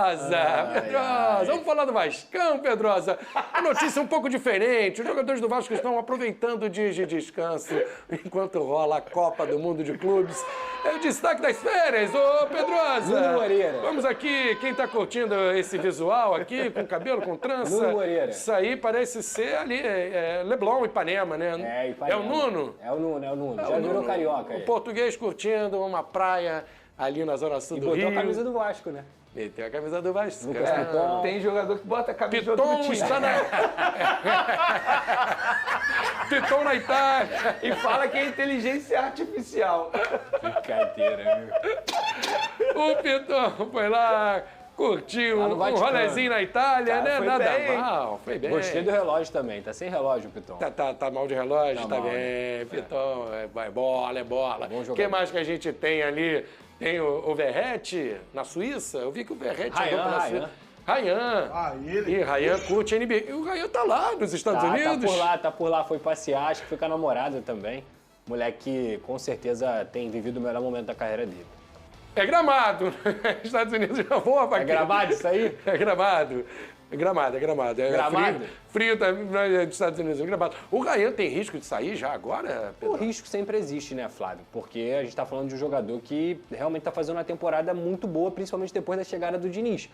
Pedrosa, vamos falar do Vascão, Pedrosa. A notícia é um pouco diferente. Os jogadores do Vasco estão aproveitando dias de descanso enquanto rola a Copa do Mundo de Clubes. É o destaque das férias, ô Pedrosa. Nuno Moreira. Vamos aqui, quem tá curtindo esse visual aqui, com cabelo, com trança. Nuno Moreira. Isso aí parece ser ali, Leblon, Ipanema, né? Ipanema. É o Nuno? É o Nuno. Já virou carioca. O português curtindo uma praia ali na zona sul do Rio. E botou a camisa do Vasco, né? Meteu a camisa do Vasco. Tem jogador que bota a camisa do Piton outro time. está na... Piton na Itália. E fala que é inteligência artificial. Brincadeira, viu? O Piton foi lá, curtiu um rolezinho na Itália, né? foi Nada bem. mal, foi bem. Gostei do relógio também. Tá sem relógio, Piton. Tá mal de relógio? Tá mal, bem. né? Piton, é bola, é bola. Bom O jogador. que mais que a gente tem ali? Tem o Verratti na Suíça. Eu vi que o Verratti andou pela Suíça. Rayan. Ele. E Rayan curte a NBA. E o Rayan tá lá nos Estados Unidos. Tá por lá. Foi passear, acho que foi com a namorada também. Moleque que com certeza tem vivido o melhor momento da carreira dele. É Gramado. Estados Unidos já voa pra É aqui. Gramado isso aí? É Gramado. É Gramado. É Gramado? Frio também dos Estados Unidos. É Gramado. O Rayan tem risco de sair já agora, O Pedro? risco sempre existe, né, Flávio? Porque a gente tá falando de um jogador que realmente tá fazendo uma temporada muito boa, principalmente depois da chegada do Diniz.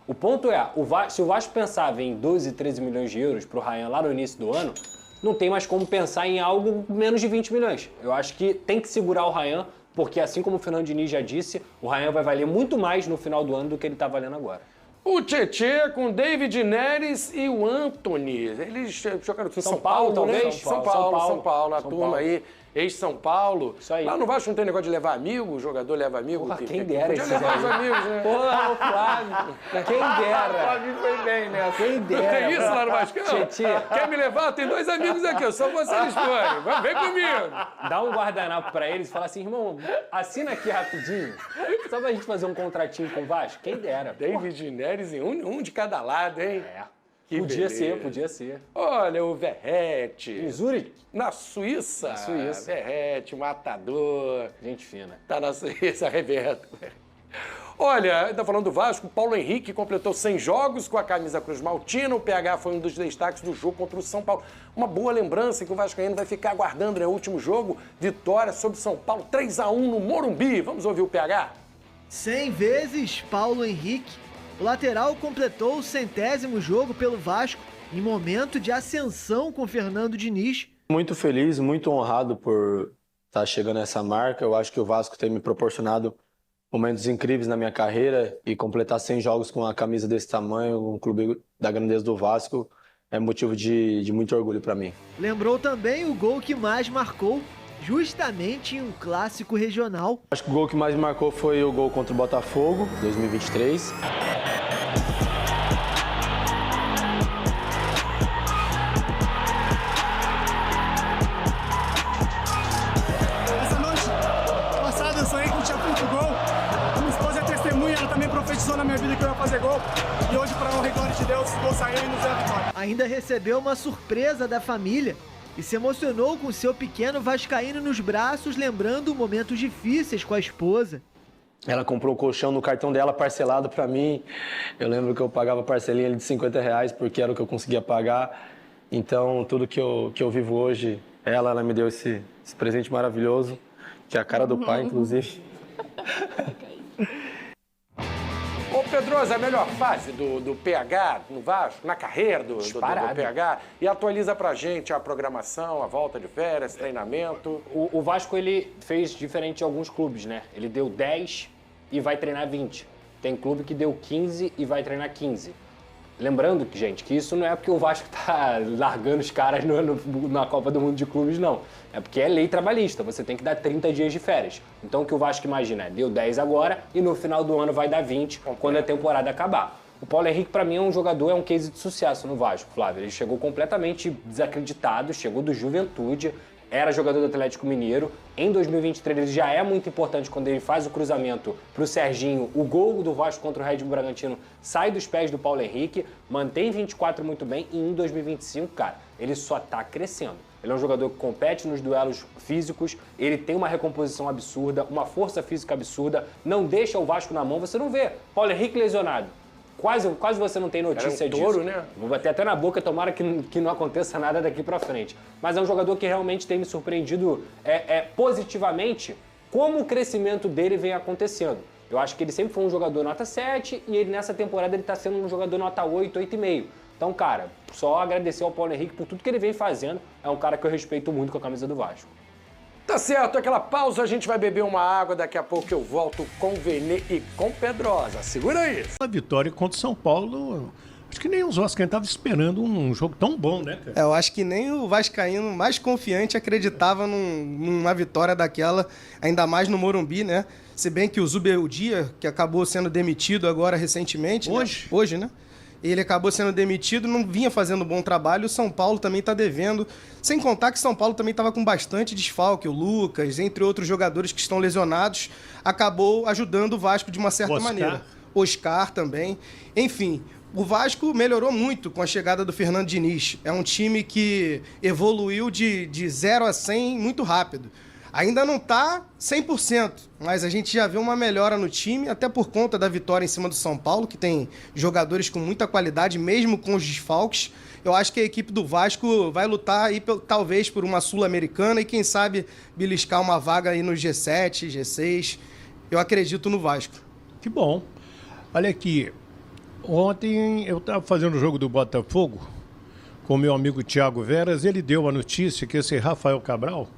O ponto é, se o Vasco pensava em 12, 13 milhões de euros pro Rayan lá no início do ano, não tem mais como pensar em algo menos de 20 milhões. Eu acho que tem que segurar o Rayan, porque assim como o Fernando Diniz já disse, o Rayan vai valer muito mais no final do ano do que ele tá valendo agora. O Tietê com David Neres e o Anthony. Eles jogaram em São Paulo, talvez? Né? São Paulo. A turma aí. Ex-São Paulo. Isso aí. Lá no Vasco não tem negócio de levar amigo, o jogador leva amigo. Porra, quem dera podia esses levar os aí. amigos, né? Porra, o Flávio. Quem dera. Flávio foi bem, né? Quem dera. Tem isso lá no Vasco? Tietê. Quer me levar? Tem 2 amigos aqui, eu só você eles forem. Vem comigo. Dá um guardanapo pra eles e fala assim, irmão, assina aqui rapidinho, só pra gente fazer um contratinho com o Vasco. Quem dera. David Neres e um de cada lado, hein? Que Podia beleza. ser. Olha, o Verratti. Em Zurich, Na Suíça. Na Suíça. Verratti, matador. gente fina. Tá na Suíça, arrebenta. Olha, tá falando do Vasco, Paulo Henrique completou 100 jogos com a camisa Cruz Maltina. O PH foi um dos destaques do jogo contra o São Paulo. Uma boa lembrança que o Vascaíno vai ficar aguardando, né? O último jogo, vitória sobre São Paulo, 3-1 no Morumbi. Vamos ouvir o PH? 100 vezes Paulo Henrique. O lateral completou o 100º jogo pelo Vasco em momento de ascensão com Fernando Diniz. Muito feliz, muito honrado por estar chegando a essa marca. Eu acho que o Vasco tem me proporcionado momentos incríveis na minha carreira e completar 100 jogos com a camisa desse tamanho, um clube da grandeza do Vasco, é motivo de muito orgulho para mim. Lembrou também o gol que mais marcou, justamente em um clássico regional. Acho que o gol que mais me marcou foi o gol contra o Botafogo, 2023. Essa noite passada eu sonhei que eu tinha feito gol. Minha esposa é testemunha, ela também profetizou na minha vida que eu ia fazer gol. E hoje, para honra e glória de Deus, o gol saiu e nos deu a vitória. Ainda recebeu uma surpresa da família e se emocionou com seu pequeno vascaíno nos braços, lembrando momentos difíceis com a esposa. Ela comprou o colchão no cartão dela parcelado para mim. Eu lembro que eu pagava parcelinha de R$50 porque era o que eu conseguia pagar. Então, tudo que eu vivo hoje, ela me deu esse presente maravilhoso, que é a cara do pai, inclusive. Ô, Pedrosa, a melhor fase do PH no Vasco, na carreira do PH, e atualiza pra gente a programação, a volta de férias, treinamento. O Vasco, ele fez diferente de alguns clubes, né? Ele deu 10 e vai treinar 20. Tem clube que deu 15 e vai treinar 15. Lembrando, gente, que isso não é porque o Vasco tá largando os caras na Copa do Mundo de Clubes, não. É porque é lei trabalhista, você tem que dar 30 dias de férias. Então o que o Vasco imagina é, deu 10 agora e no final do ano vai dar 20 quando a temporada acabar. O Paulo Henrique, pra mim, é um jogador, é um case de sucesso no Vasco, Flávio. Ele chegou completamente desacreditado, chegou do Juventude, era jogador do Atlético Mineiro. Em 2023 ele já é muito importante quando ele faz o cruzamento pro Serginho. O gol do Vasco contra o Red Bull Bragantino sai dos pés do Paulo Henrique, mantém 24 muito bem e em 2025, cara, ele só tá crescendo. Ele é um jogador que compete nos duelos físicos, ele tem uma recomposição absurda, uma força física absurda, não deixa o Vasco na mão, você não vê Paulo Henrique lesionado. quase você não tem notícia Era um touro, disso. né? Vou bater até na boca, tomara que não aconteça nada daqui pra frente. Mas é um jogador que realmente tem me surpreendido positivamente como o crescimento dele vem acontecendo. Eu acho que ele sempre foi um jogador nota 7 e ele nessa temporada ele tá sendo um jogador nota 8, 8,5. Então, cara, só agradecer ao Paulo Henrique por tudo que ele vem fazendo. É um cara que eu respeito muito com a camisa do Vasco. Tá certo, aquela pausa, a gente vai beber uma água, daqui a pouco eu volto com Vene e com Pedrosa. Segura aí. A vitória contra o São Paulo, acho que nem os vascaínos estavam esperando um jogo tão bom, né, cara? Eu acho que nem o vascaíno mais confiante acreditava numa vitória daquela, ainda mais no Morumbi, né? Se bem que o Zubeldia, que acabou sendo demitido agora recentemente... Hoje? Né? Hoje, né? Ele acabou sendo demitido, não vinha fazendo um bom trabalho, o São Paulo também está devendo. Sem contar que o São Paulo também estava com bastante desfalque, o Lucas, entre outros jogadores que estão lesionados, acabou ajudando o Vasco de uma certa maneira. Oscar também. Enfim, o Vasco melhorou muito com a chegada do Fernando Diniz. É um time que evoluiu de 0 a 100 muito rápido. Ainda não está 100%, mas a gente já vê uma melhora no time, até por conta da vitória em cima do São Paulo, que tem jogadores com muita qualidade, mesmo com os desfalques. Eu acho que a equipe do Vasco vai lutar aí, talvez por uma Sul-Americana e quem sabe beliscar uma vaga aí no G7, G6. Eu acredito no Vasco. Que bom. Olha aqui, ontem eu estava fazendo o jogo do Botafogo com o meu amigo Thiago Veras, ele deu a notícia que esse Rafael Cabral...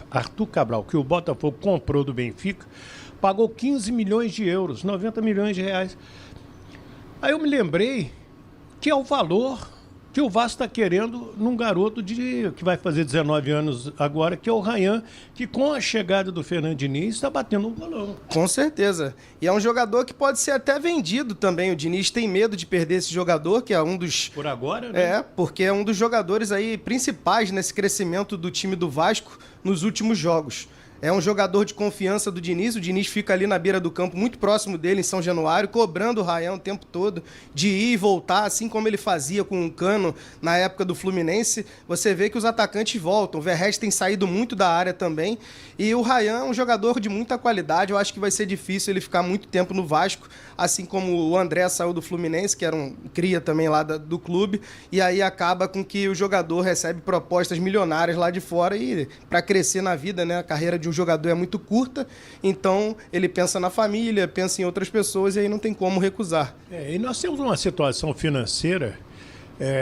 Arthur Cabral, que o Botafogo comprou do Benfica, pagou 15 milhões de euros, 90 milhões de reais. Aí eu me lembrei que é o valor que o Vasco está querendo num garoto que vai fazer 19 anos agora, que é o Ryan, que com a chegada do Fernando Diniz está batendo um bolão. Com certeza. E é um jogador que pode ser até vendido também. O Diniz tem medo de perder esse jogador, que é um dos... Por agora, né? Porque é um dos jogadores aí principais nesse crescimento do time do Vasco nos últimos jogos. É um jogador de confiança do Diniz. O Diniz fica ali na beira do campo, muito próximo dele, em São Januário, cobrando o Ryan o tempo todo, de ir e voltar, assim como ele fazia com o Cano na época do Fluminense. Você vê que os atacantes voltam. O Verratti tem saído muito da área também. E o Ryan é um jogador de muita qualidade. Eu acho que vai ser difícil ele ficar muito tempo no Vasco, assim como o André saiu do Fluminense, que era um cria também lá do clube. E aí acaba com que o jogador recebe propostas milionárias lá de fora e para crescer na vida, né? A carreira de um jogador é muito curta, então ele pensa na família, pensa em outras pessoas e aí não tem como recusar. E nós temos uma situação financeira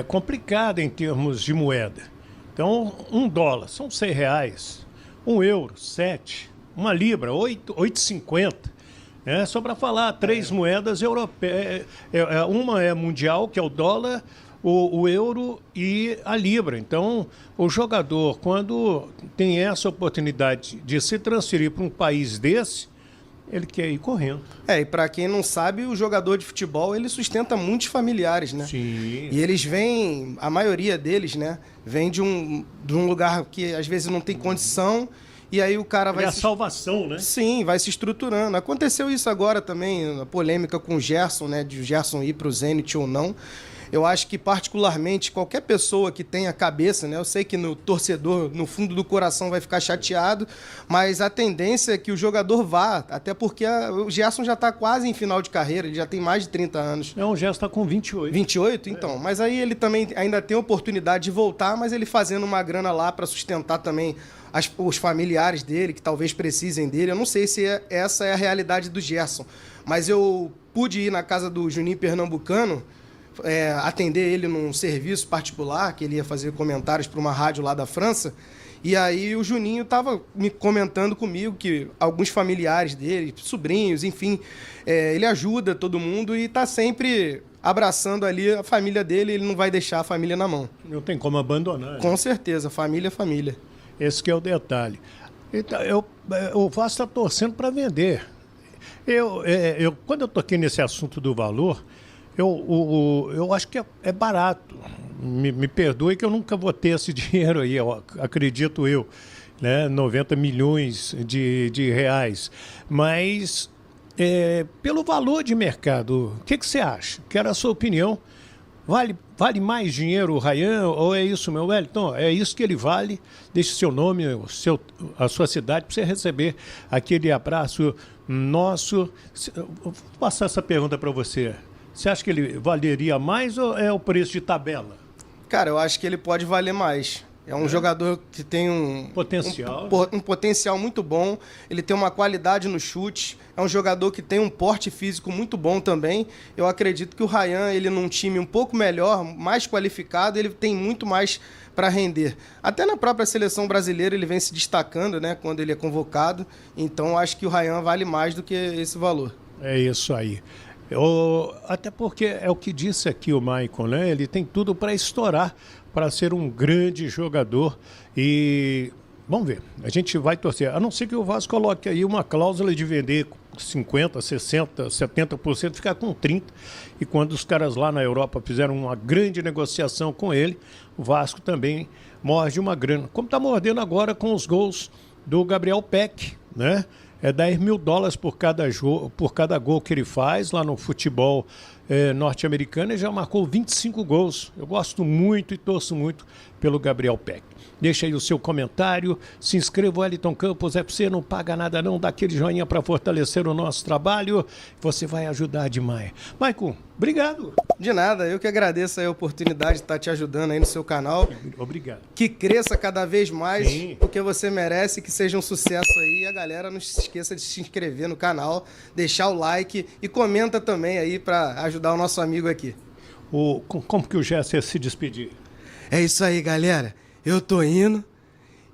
complicada em termos de moeda. Então, $1 são R$6, €1, 7, uma libra, 8,50. Só para falar, 3 moedas europeias. Uma é mundial, que é o dólar, o euro e a libra. Então, o jogador, quando tem essa oportunidade de se transferir para um país desse, ele quer ir correndo. E para quem não sabe, o jogador de futebol, ele sustenta muitos familiares, né? Sim. E eles vêm, a maioria deles, né, vem de um lugar que às vezes não tem condição. E aí o cara vai... É a salvação, né? Sim, vai se estruturando. Aconteceu isso agora também, a polêmica com o Gerson, né? De o Gerson ir para o Zenit ou não. Eu acho que, particularmente, qualquer pessoa que tenha cabeça, né? Eu sei que no torcedor, no fundo do coração, vai ficar chateado, mas a tendência é que o jogador vá, até porque o Gerson já está quase em final de carreira, ele já tem mais de 30 anos. O Gerson está com 28. 28? Então. Mas aí ele também ainda tem oportunidade de voltar, mas ele fazendo uma grana lá para sustentar também os familiares dele, que talvez precisem dele. Eu não sei se essa é a realidade do Gerson, mas eu pude ir na casa do Juninho Pernambucano, atender ele num serviço particular, que ele ia fazer comentários para uma rádio lá da França, e aí o Juninho estava me comentando comigo que alguns familiares dele, sobrinhos, enfim, ele ajuda todo mundo e está sempre abraçando ali a família dele, ele não vai deixar a família na mão. Não tem como abandonar. Com certeza, família é família. Esse que é o detalhe. Então, o Vasco está torcendo para vender. Quando eu toquei nesse assunto do valor, eu acho que é barato. Me perdoe que eu nunca vou ter esse dinheiro aí, acredito eu, né? 90 milhões de reais. Mas, pelo valor de mercado, o que você acha? Quero a sua opinião. Vale mais dinheiro o Ryan ou é isso, meu Wellington? É isso que ele vale. Deixe seu nome, a sua cidade para você receber aquele abraço nosso. Eu vou passar essa pergunta para você. Você acha que ele valeria mais ou é o preço de tabela? Cara, eu acho que ele pode valer mais. É um jogador que tem um potencial muito bom, ele tem uma qualidade no chute, é um jogador que tem um porte físico muito bom também. Eu acredito que o Ryan, ele num time um pouco melhor, mais qualificado, ele tem muito mais para render. Até na própria seleção brasileira ele vem se destacando, né, quando ele é convocado. Então acho que o Ryan vale mais do que esse valor. É isso aí. Até porque é o que disse aqui o Maicon, né? Ele tem tudo para estourar, para ser um grande jogador. E vamos ver, a gente vai torcer. A não ser que o Vasco coloque aí uma cláusula de vender 50%, 60%, 70%, ficar com 30%. E quando os caras lá na Europa fizeram uma grande negociação com ele, o Vasco também morde uma grana. Como está mordendo agora com os gols do Gabriel Peck, né? É $10 mil por cada gol que ele faz lá no futebol norte-americano. Ele já marcou 25 gols. Eu gosto muito e torço muito pelo Gabriel Peck. Deixa aí o seu comentário, se inscreva, o Wellington Campos FC, não paga nada não, dá aquele joinha para fortalecer o nosso trabalho, você vai ajudar demais. Maicon, obrigado. De nada, eu que agradeço a oportunidade de estar te ajudando aí no seu canal. Obrigado. Que cresça cada vez mais, Sim. porque você merece, que seja um sucesso aí. E a galera não se esqueça de se inscrever no canal, deixar o like e comenta também aí para ajudar o nosso amigo aqui. Como que o Gerson ia se despedir? É isso aí, galera. Eu tô indo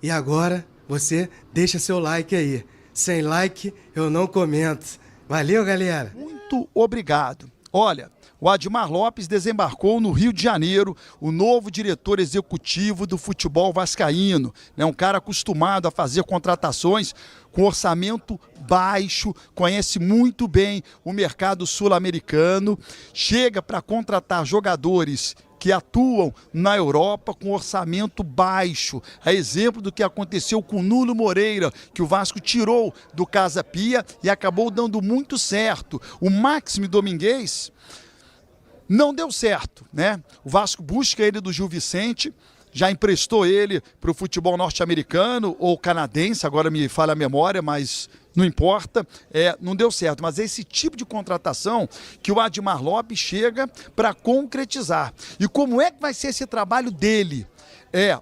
e agora você deixa seu like aí. Sem like eu não comento. Valeu, galera. Muito obrigado. Olha, o Admar Lopes desembarcou no Rio de Janeiro, o novo diretor executivo do futebol vascaíno. É um cara acostumado a fazer contratações com orçamento baixo, conhece muito bem o mercado sul-americano, chega para contratar jogadores que atuam na Europa com orçamento baixo. A exemplo do que aconteceu com o Nuno Moreira, que o Vasco tirou do Casa Pia e acabou dando muito certo. O Máximo Domingues não deu certo, né? O Vasco busca ele do Gil Vicente, já emprestou ele para o futebol norte-americano ou canadense, agora me falha a memória, mas não importa, não deu certo. Mas é esse tipo de contratação que o Admar Lopes chega para concretizar. E como é que vai ser esse trabalho dele?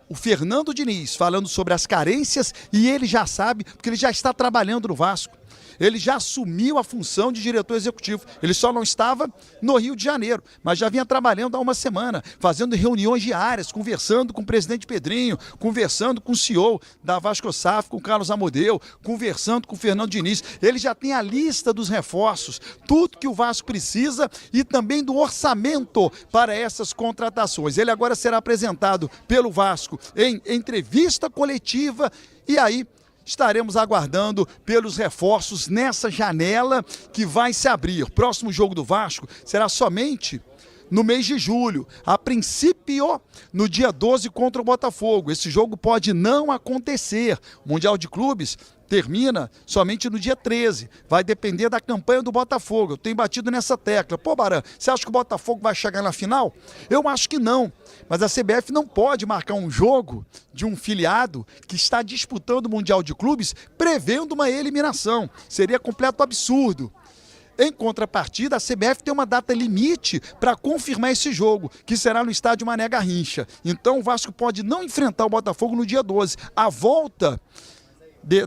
O Fernando Diniz falando sobre as carências e ele já sabe, porque ele já está trabalhando no Vasco. Ele já assumiu a função de diretor executivo. Ele só não estava no Rio de Janeiro, mas já vinha trabalhando há uma semana, fazendo reuniões diárias, conversando com o presidente Pedrinho, conversando com o CEO da Vasco SAF, com o Carlos Amodeu, conversando com o Fernando Diniz. Ele já tem a lista dos reforços, tudo que o Vasco precisa e também do orçamento para essas contratações. Ele agora será apresentado pelo Vasco em entrevista coletiva e aí estaremos aguardando pelos reforços nessa janela que vai se abrir. Próximo jogo do Vasco será somente no mês de julho, a princípio no dia 12 contra o Botafogo. Esse jogo pode não acontecer. O Mundial de Clubes termina somente no dia 13. Vai depender da campanha do Botafogo. Eu tenho batido nessa tecla. Pô, Baran, você acha que o Botafogo vai chegar na final? Eu acho que não. Mas a CBF não pode marcar um jogo de um filiado que está disputando o Mundial de Clubes prevendo uma eliminação. Seria completo absurdo. Em contrapartida, a CBF tem uma data limite para confirmar esse jogo, que será no estádio Mané Garrincha. Então o Vasco pode não enfrentar o Botafogo no dia 12. A volta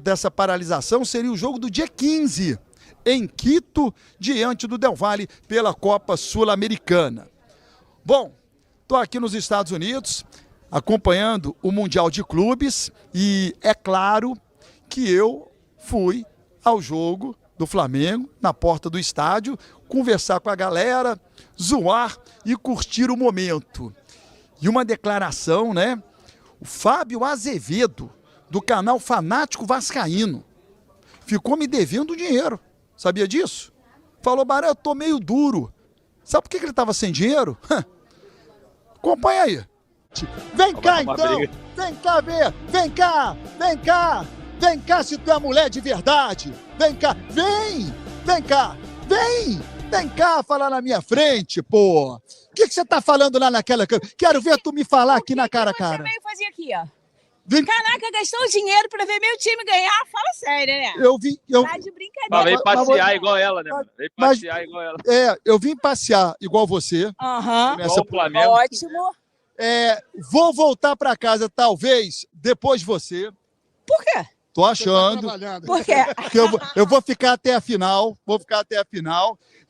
dessa paralisação seria o jogo do dia 15, em Quito, diante do Del Valle, pela Copa Sul-Americana. Bom, estou aqui nos Estados Unidos, acompanhando o Mundial de Clubes, e é claro que eu fui ao jogo do Flamengo, na porta do estádio, conversar com a galera, zoar e curtir o momento. E uma declaração, né? O Fábio Azevedo, do canal Fanático Vascaíno, ficou me devendo dinheiro. Sabia disso? Falou, Barão, eu tô meio duro. Sabe por que ele estava sem dinheiro? Acompanha aí. Vem cá então, vem cá ver, vem cá, vem cá. Vem cá se tu é mulher de verdade. Vem cá, vem cá, vem cá falar na minha frente, pô. O que você tá falando lá naquela câmera? Quero ver tu me falar aqui na cara a cara. Você veio fazer aqui, ó. Caraca, gastou dinheiro pra ver meu time ganhar? Fala sério, né? Tá de brincadeira. Mas veio passear igual ela, né? Veio passear igual ela. Eu vim passear igual você. Igual o Flamengo. Ótimo. Vou voltar para casa, talvez, depois de você. Por quê? Tô achando. Por quê? Que eu vou ficar até a final.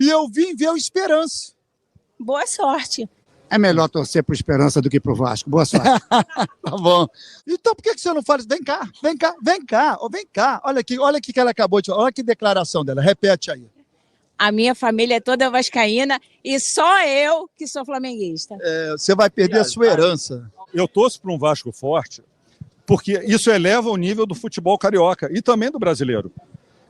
E eu vim ver o Esperança. Boa sorte. É melhor torcer pro Esperança do que pro Vasco. Boa sorte. Tá bom. Então por que você não fala isso? Vem cá. Olha aqui que ela acabou de falar. Olha que declaração dela. Repete aí. A minha família é toda vascaína e só eu que sou flamenguista. Você vai perder a sua herança. Eu torço para um Vasco forte, porque isso eleva o nível do futebol carioca e também do brasileiro.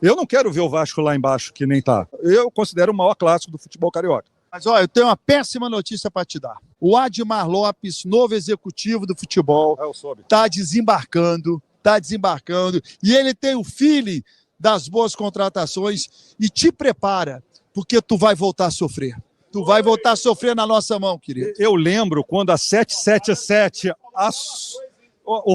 Eu não quero ver o Vasco lá embaixo, que nem tá. Eu considero o maior clássico do futebol carioca. Mas, olha, eu tenho uma péssima notícia para te dar. O Admar Lopes, novo executivo do futebol, está desembarcando, e ele tem o feeling das boas contratações e te prepara, porque tu vai voltar a sofrer. Tu vai voltar a sofrer na nossa mão, querido. Eu lembro quando a 777... O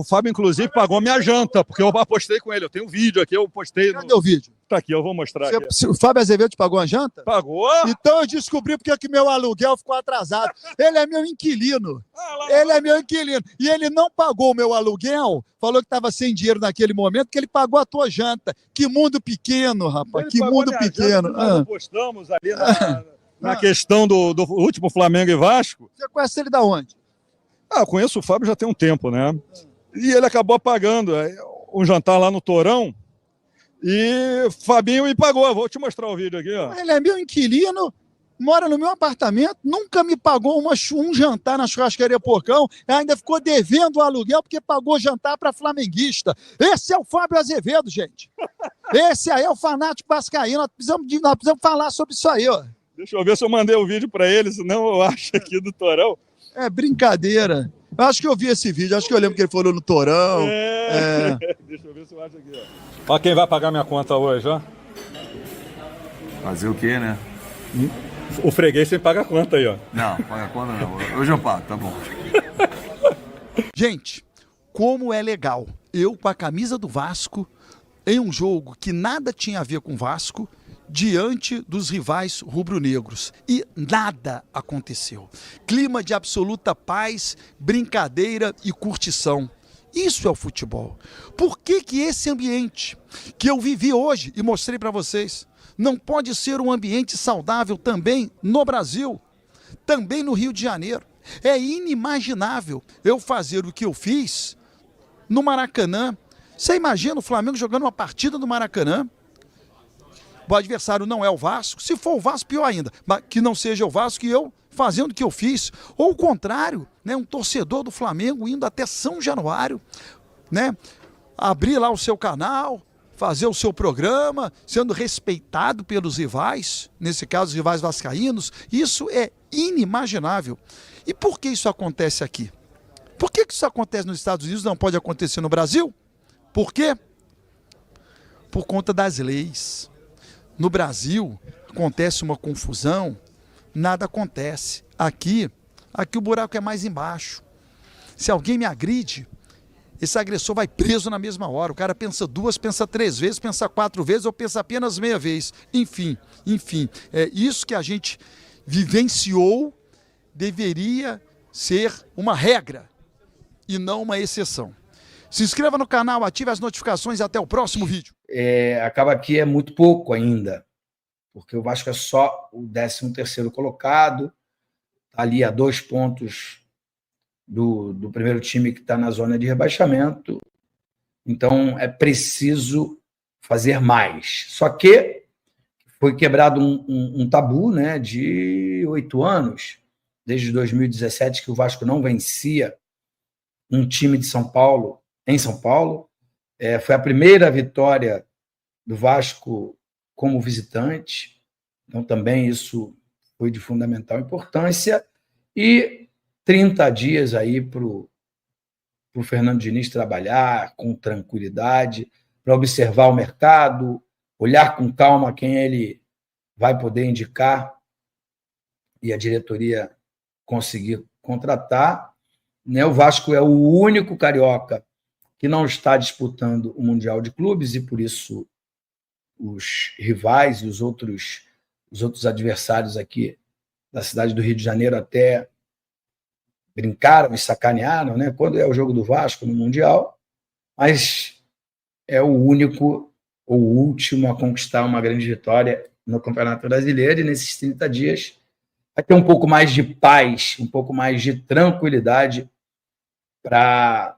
Fábio, inclusive, pagou minha janta, porque eu apostei com ele. Eu tenho um vídeo aqui, eu postei. Cadê o vídeo? Tá aqui, eu vou mostrar. O Fábio Azevedo te pagou a janta? Pagou. Então eu descobri porque que meu aluguel ficou atrasado. Ele é meu inquilino. E ele não pagou o meu aluguel, falou que estava sem dinheiro naquele momento, que ele pagou a tua janta. Que mundo pequeno, rapaz. Que mundo pequeno. Nós apostamos ali na questão do último Flamengo e Vasco. Você conhece ele da onde? Eu conheço o Fábio já tem um tempo, né? E ele acabou pagando um jantar lá no Torão e Fabinho me pagou. Vou te mostrar o vídeo aqui, ó. Ele é meu inquilino, mora no meu apartamento, nunca me pagou um jantar na churrascaria Porcão, ainda ficou devendo o aluguel porque pagou jantar para flamenguista. Esse é o Fábio Azevedo, gente. Esse aí é o fanático vascaíno. Nós precisamos falar sobre isso aí, ó. Deixa eu ver se eu mandei o vídeo para ele, senão eu acho aqui do Torão. É brincadeira. Eu acho que eu vi esse vídeo, acho que eu lembro que ele falou no Torão. Deixa eu ver se eu acho aqui, ó. Ó quem vai pagar minha conta hoje, ó. Fazer o quê, né? O freguês sempre paga a conta aí, ó. Não, paga a conta não. Hoje eu pago, tá bom. Gente, como é legal. Eu com a camisa do Vasco, em um jogo que nada tinha a ver com o Vasco, diante dos rivais rubro-negros. E nada aconteceu. Clima de absoluta paz, brincadeira e curtição. Isso é o futebol. Por que esse ambiente que eu vivi hoje e mostrei para vocês não pode ser um ambiente saudável também no Brasil, também no Rio de Janeiro? É inimaginável eu fazer o que eu fiz no Maracanã. Você imagina o Flamengo jogando uma partida no Maracanã? O adversário não é o Vasco, se for o Vasco, pior ainda, mas que não seja o Vasco e eu fazendo o que eu fiz. Ou o contrário, né, um torcedor do Flamengo indo até São Januário, né, abrir lá o seu canal, fazer o seu programa, sendo respeitado pelos rivais, nesse caso os rivais vascaínos. Isso é inimaginável. E por que isso acontece aqui? Por que isso acontece nos Estados Unidos e não pode acontecer no Brasil? Por quê? Por conta das leis. No Brasil, acontece uma confusão, nada acontece. Aqui o buraco é mais embaixo. Se alguém me agride, esse agressor vai preso na mesma hora. O cara pensa 2, pensa 3 vezes, pensa 4 vezes ou pensa apenas meia vez. Enfim, é isso que a gente vivenciou, deveria ser uma regra e não uma exceção. Se inscreva no canal, ative as notificações e até o próximo vídeo. Acaba que é muito pouco ainda, porque o Vasco é só o 13º colocado, ali a 2 pontos do primeiro time que está na zona de rebaixamento. Então é preciso fazer mais. Só que foi quebrado um tabu, né, de 8 anos, desde 2017, que o Vasco não vencia um time de São Paulo em São Paulo. Foi a primeira vitória do Vasco como visitante, então também isso foi de fundamental importância. E 30 dias aí para o Fernando Diniz trabalhar com tranquilidade, para observar o mercado, olhar com calma quem ele vai poder indicar e a diretoria conseguir contratar. né? O Vasco é o único carioca que não está disputando o Mundial de Clubes e, por isso, os rivais e os outros adversários aqui da cidade do Rio de Janeiro até brincaram e sacanearam, né? Quando é o jogo do Vasco no Mundial, mas é o único ou último a conquistar uma grande vitória no Campeonato Brasileiro, e nesses 30 dias vai ter um pouco mais de paz, um pouco mais de tranquilidade para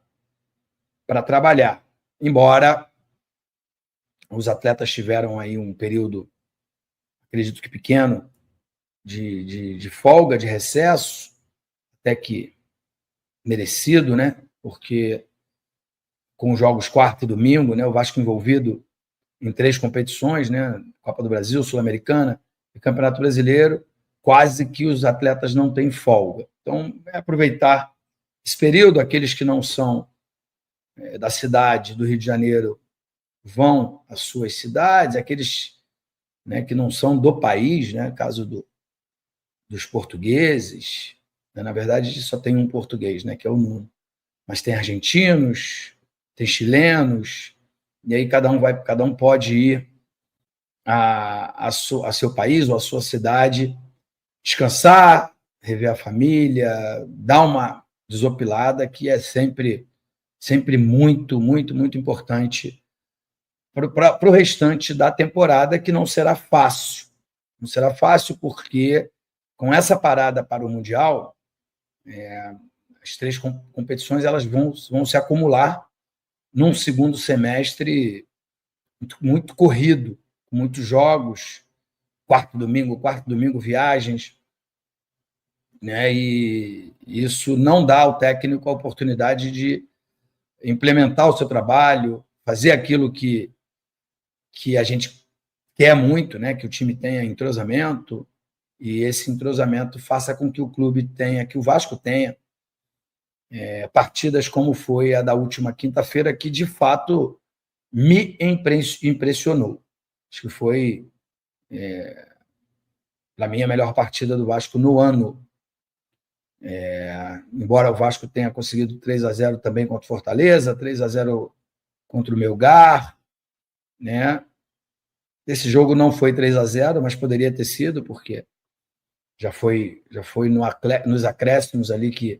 trabalhar. Embora os atletas tiveram aí um período, acredito que pequeno, de folga, de recesso, até que merecido, né? Porque com os jogos quarta e domingo, né? O Vasco envolvido em 3 competições, né? Copa do Brasil, Sul-Americana e Campeonato Brasileiro, quase que os atletas não têm folga. Então, é aproveitar esse período. Aqueles que não são da cidade do Rio de Janeiro vão às suas cidades, aqueles, né, que não são do país, né? Caso dos portugueses, né? Na verdade, só tem um português, né? Que é o Nuno. Mas tem argentinos, tem chilenos, e aí cada um pode ir a seu país ou a sua cidade, descansar, rever a família, dar uma desopilada, que é sempre muito, muito, muito importante para o restante da temporada, que não será fácil. Não será fácil porque, com essa parada para o Mundial, as 3 competições elas vão se acumular num segundo semestre muito corrido, com muitos jogos, quarto domingo, viagens, né? E isso não dá ao técnico a oportunidade de implementar o seu trabalho, fazer aquilo que a gente quer muito, né? Que o time tenha entrosamento, e esse entrosamento faça com que o clube tenha, que o Vasco tenha, partidas como foi a da última quinta-feira, que de fato me impressionou. Acho que foi, para mim, a melhor partida do Vasco no ano. Embora o Vasco tenha conseguido 3-0 também contra o Fortaleza, 3-0 contra o Melgar, né? Esse jogo não foi 3-0, mas poderia ter sido, porque já foi nos acréscimos ali que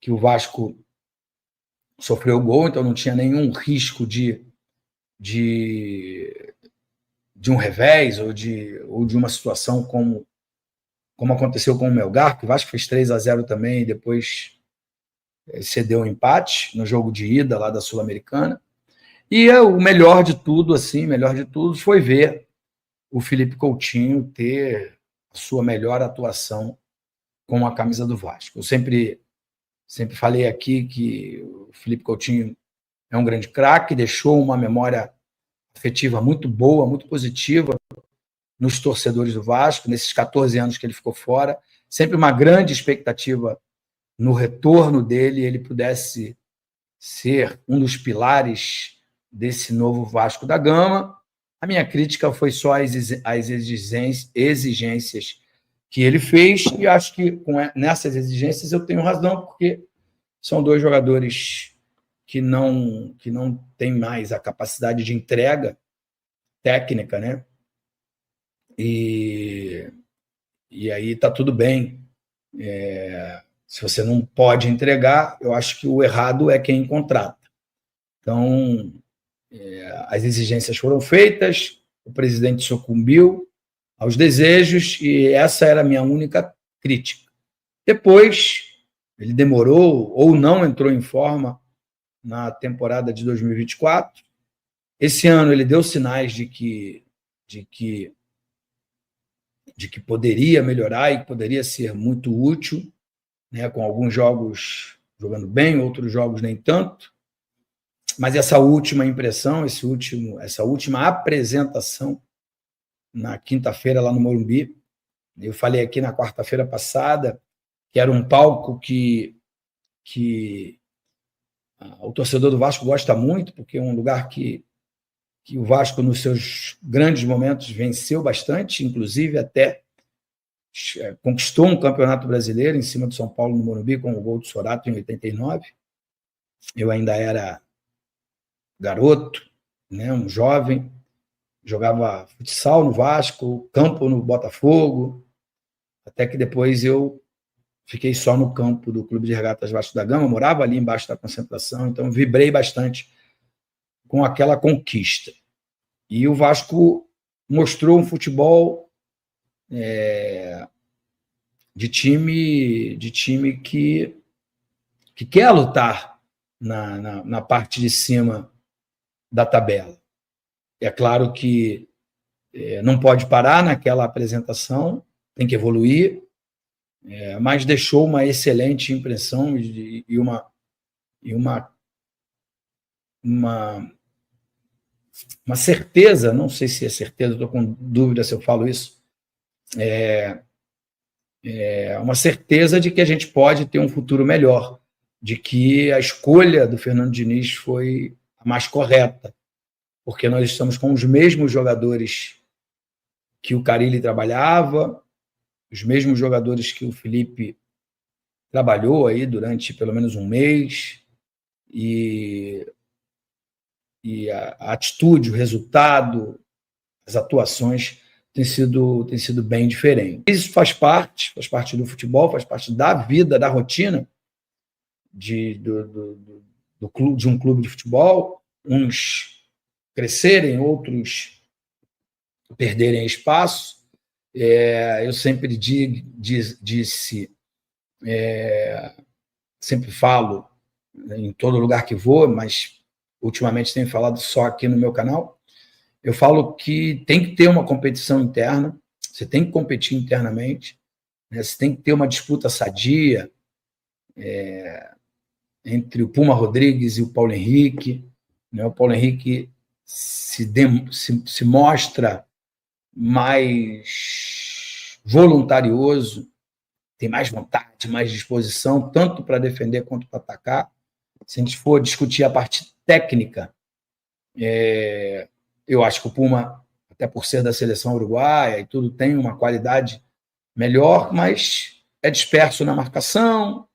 o Vasco sofreu o gol, então não tinha nenhum risco de um revés ou de uma situação como aconteceu com o Melgar, que o Vasco fez 3-0 também e depois cedeu um empate no jogo de ida lá da Sul-Americana. E o melhor de tudo foi ver o Felipe Coutinho ter a sua melhor atuação com a camisa do Vasco. Eu sempre falei aqui que o Felipe Coutinho é um grande craque, deixou uma memória afetiva muito boa, muito positiva nos torcedores do Vasco, nesses 14 anos que ele ficou fora. Sempre uma grande expectativa no retorno dele, ele pudesse ser um dos pilares desse novo Vasco da Gama. A minha crítica foi só as exigências que ele fez, e acho que nessas exigências eu tenho razão, porque são 2 jogadores que não têm mais a capacidade de entrega técnica, né? E aí está tudo bem. Se você não pode entregar, eu acho que o errado é quem contrata. Então, as exigências foram feitas, o presidente sucumbiu aos desejos, e essa era a minha única crítica. Depois, ele demorou ou não entrou em forma na temporada de 2024. Esse ano ele deu sinais de que poderia melhorar e que poderia ser muito útil, né, com alguns jogos jogando bem, outros jogos nem tanto. Mas essa última impressão, essa última apresentação na quinta-feira lá no Morumbi, eu falei aqui na quarta-feira passada que era um palco que o torcedor do Vasco gosta muito, porque é um lugar que o Vasco, nos seus grandes momentos, venceu bastante, inclusive até conquistou um campeonato brasileiro em cima do São Paulo no Morumbi com o gol do Sorato em 89. Eu ainda era garoto, né, um jovem, jogava futsal no Vasco, campo no Botafogo, até que depois eu fiquei só no campo do Clube de Regatas Vasco da Gama, morava ali embaixo da concentração, então vibrei bastante com aquela conquista. E o Vasco mostrou um futebol de time que quer lutar na parte de cima da tabela. É claro que não pode parar naquela apresentação, tem que evoluir, mas deixou uma excelente impressão e uma certeza, não sei se é certeza, estou com dúvida se eu falo isso, uma certeza de que a gente pode ter um futuro melhor, de que a escolha do Fernando Diniz foi a mais correta, porque nós estamos com os mesmos jogadores que o Carille trabalhava, os mesmos jogadores que o Felipe trabalhou aí durante pelo menos um mês, e a atitude, o resultado, as atuações têm sido bem diferentes. Isso faz parte do futebol, faz parte da vida, da rotina de um clube de futebol, uns crescerem, outros perderem espaço. Eu sempre sempre falo em todo lugar que vou, mas ultimamente tenho falado só aqui no meu canal, eu falo que tem que ter uma competição interna, você tem que competir internamente, né? Você tem que ter uma disputa sadia entre o Puma Rodrigues e o Paulo Henrique, né? O Paulo Henrique se mostra mais voluntarioso, tem mais vontade, mais disposição, tanto para defender quanto para atacar. Se a gente for discutir a parte técnica, eu acho que o Puma, até por ser da seleção uruguaia e tudo, tem uma qualidade melhor, mas é disperso na marcação,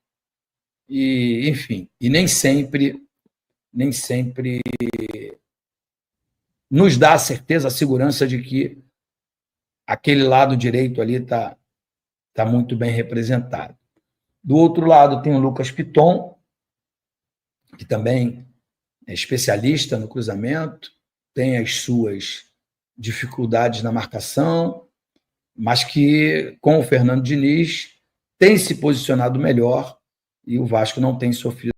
e enfim, e nem sempre nos dá a certeza, a segurança de que aquele lado direito ali está muito bem representado. Do outro lado tem o Lucas Piton, que também é especialista no cruzamento, tem as suas dificuldades na marcação, mas que, com o Fernando Diniz, tem se posicionado melhor e o Vasco não tem sofrido